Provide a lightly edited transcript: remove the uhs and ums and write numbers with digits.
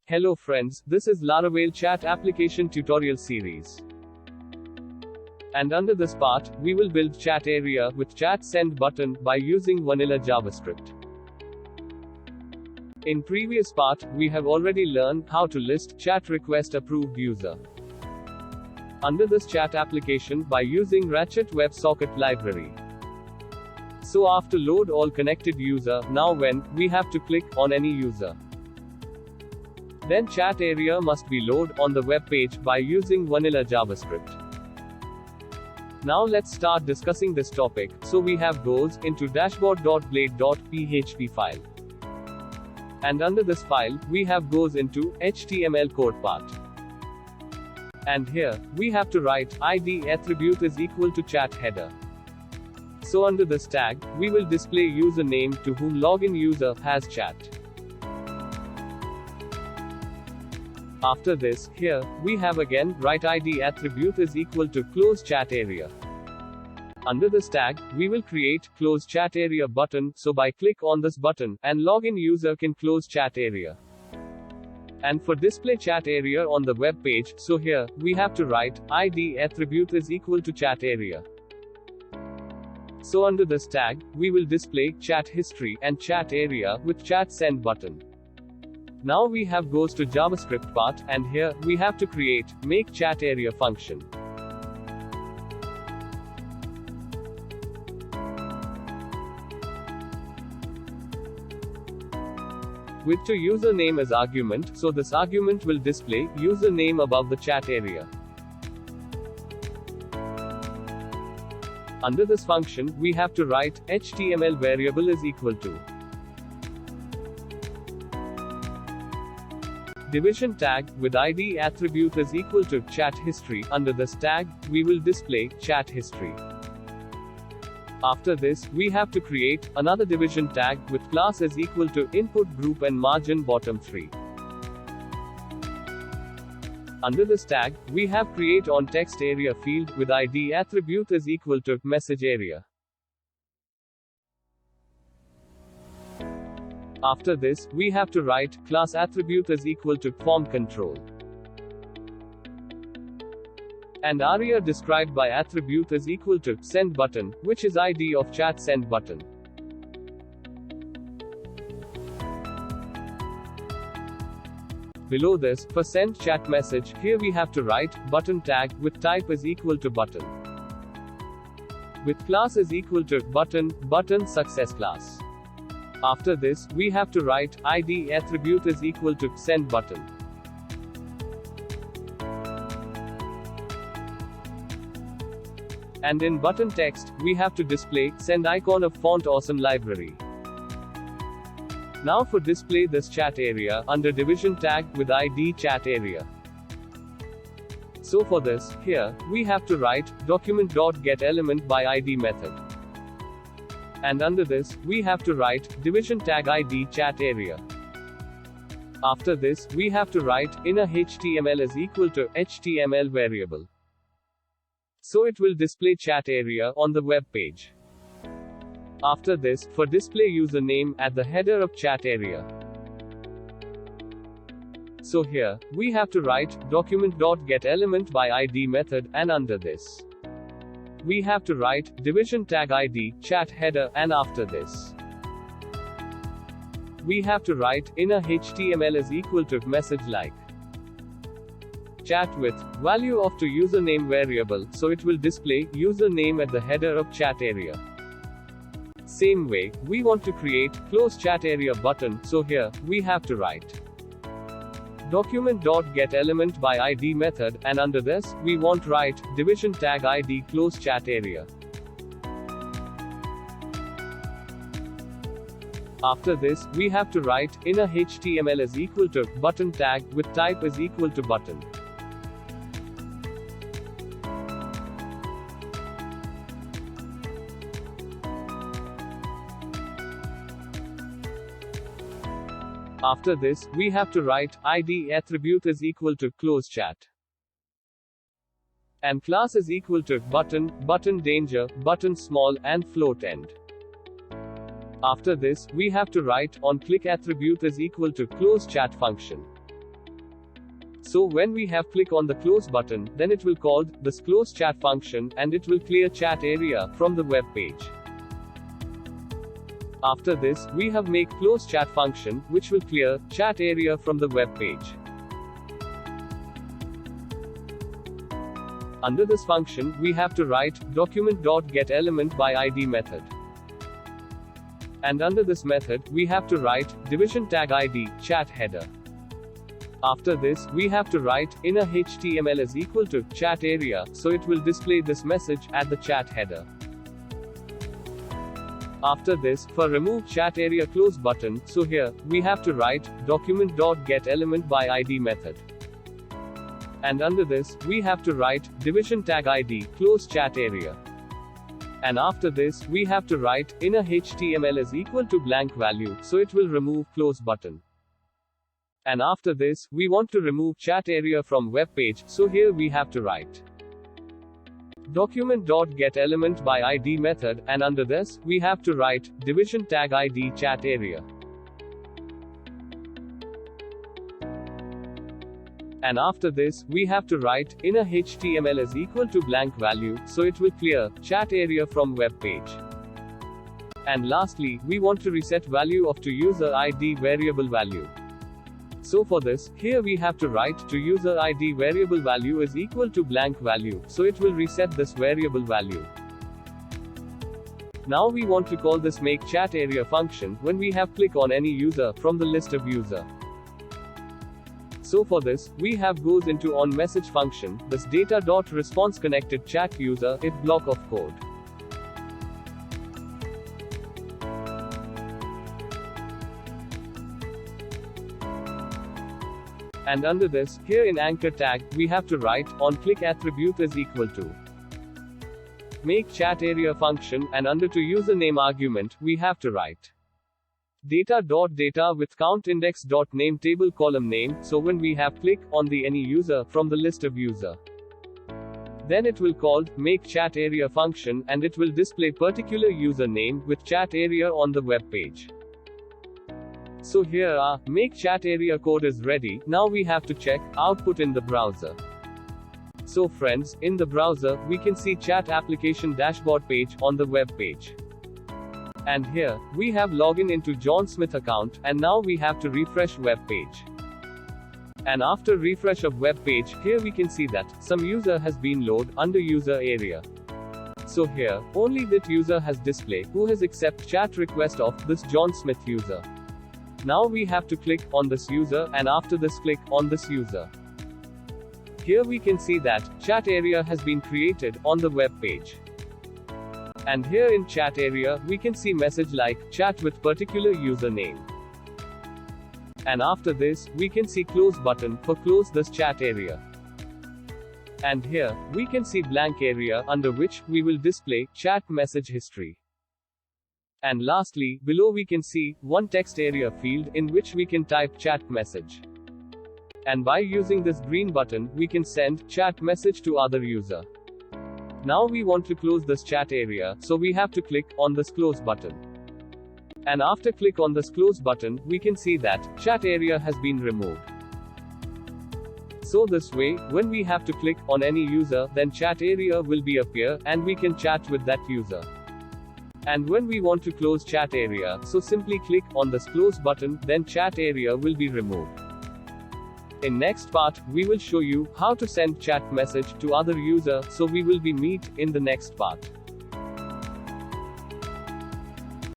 Hello friends, this is Laravel Chat Application tutorial series. And under this part, we will build chat area with chat send button by using Vanilla JavaScript. In previous part, we have already learned how to list chat request approved user under this chat application by using Ratchet WebSocket library. So after load all connected user, now when we have to click on any user, then chat area must be loaded on the web page by using Vanilla JavaScript. Now let's start discussing this topic. So we have goes into dashboard.blade.php file. And under this file, we have goes into HTML code part. And here, we have to write ID attribute is equal to chat header. So under this tag, we will display username to whom login user has chat. After this, here, we have again, write ID attribute is equal to close chat area. Under this tag, we will create close chat area button, so by click on this button, and login user can close chat area. And for display chat area on the web page, so here, we have to write ID attribute is equal to chat area. So under this tag, we will display chat history and chat area with chat send button. Now we have goes to JavaScript part, and here, we have to create make chat area function. With to username as argument, so this argument will display username above the chat area. Under this function, we have to write HTML variable is equal to division tag with ID attribute is equal to chat history. Under this tag, we will display chat history. After this, we have to create another division tag with class is equal to input group and margin bottom 3. Under this tag, we have create on text area field with ID attribute is equal to message area. After this, we have to write class attribute is equal to form control. And area described by attribute is equal to send button, which is ID of chat send button. Below this, for send chat message, here we have to write button tag with type is equal to button. With class is equal to button success class. After this, we have to write ID attribute is equal to send button. And in button text, we have to display send icon of font awesome library. Now for display this chat area under division tag with ID chat area. So for this, here, we have to write document.getElement by ID method. And under this, we have to write division tag ID chat area. After this, we have to write inner HTML is equal to HTML variable. So it will display chat area on the web page. After this, for display username at the header of chat area. So here, we have to write document.getElement by ID method, and under this, we have to write division tag ID chat header, and after this, we have to write inner HTML is equal to message like chat with value of to username variable, so it will display username at the header of chat area. Same way, we want to create close chat area button, so here, we have to write document.getElement by ID method, and under this, we want write division tag ID close chat area. After this, we have to write inner HTML is equal to button tag with type is equal to button. After this, we have to write ID attribute is equal to close chat. And class is equal to button danger, button small, and float end. After this, we have to write onClick attribute is equal to close chat function. So when we have click on the close button, then it will call this close chat function and it will clear chat area from the web page. After this, we have make close chat function, which will clear chat area from the web page. Under this function, we have to write document.getElementById method. And under this method, we have to write division tag ID chat header. After this, we have to write inner HTML is equal to chat area, so it will display this message at the chat header. After this, for remove chat area close button, so here, we have to write document.getElementById method. And under this, we have to write division tag ID close chat area. And after this, we have to write inner HTML is equal to blank value, so it will remove close button. And after this, we want to remove chat area from web page, so here we have to write document.getElementById method, and under this, we have to write division tag ID chat area. And after this, we have to write inner HTML is equal to blank value, so it will clear chat area from web page. And lastly, we want to reset value of toUserId variable value. So for this, here we have to write toUserId variable value is equal to blank value, so it will reset this variable value. Now we want to call this make chat area function when we have click on any user from the list of user. So for this, we have goes into on message function, this data.response connected chat user if block of code. And under this, here in anchor tag, we have to write on click attribute is equal to make chat area function, and under to username argument, we have to write data.data with count index.name table column name, so when we have click on the any user from the list of user, then it will called make chat area function and it will display particular user name with chat area on the web page. So here our make chat area code is ready. Now we have to check output in the browser. So friends, in the browser, we can see chat application dashboard page on the web page. And here, we have login into John Smith account, and now we have to refresh web page. And after refresh of web page, here we can see that some user has been loaded under user area. So here, only that user has display who has accept chat request of this John Smith user. Now we have to click on this user, and after this click on this user. Here we can see that chat area has been created on the web page. And here in chat area, we can see message like chat with particular username. And after this, we can see close button for close this chat area. And here, we can see blank area under which we will display chat message history. And lastly, below we can see one text area field in which we can type chat message. And by using this green button, we can send chat message to other user. Now we want to close this chat area, so we have to click on this close button. And after click on this close button, we can see that chat area has been removed. So this way, when we have to click on any user, then chat area will be appear, and we can chat with that user. And when we want to close chat area, so simply click on this close button, then chat area will be removed. In next part, we will show you how to send chat message to other user, so we will be meet in the next part.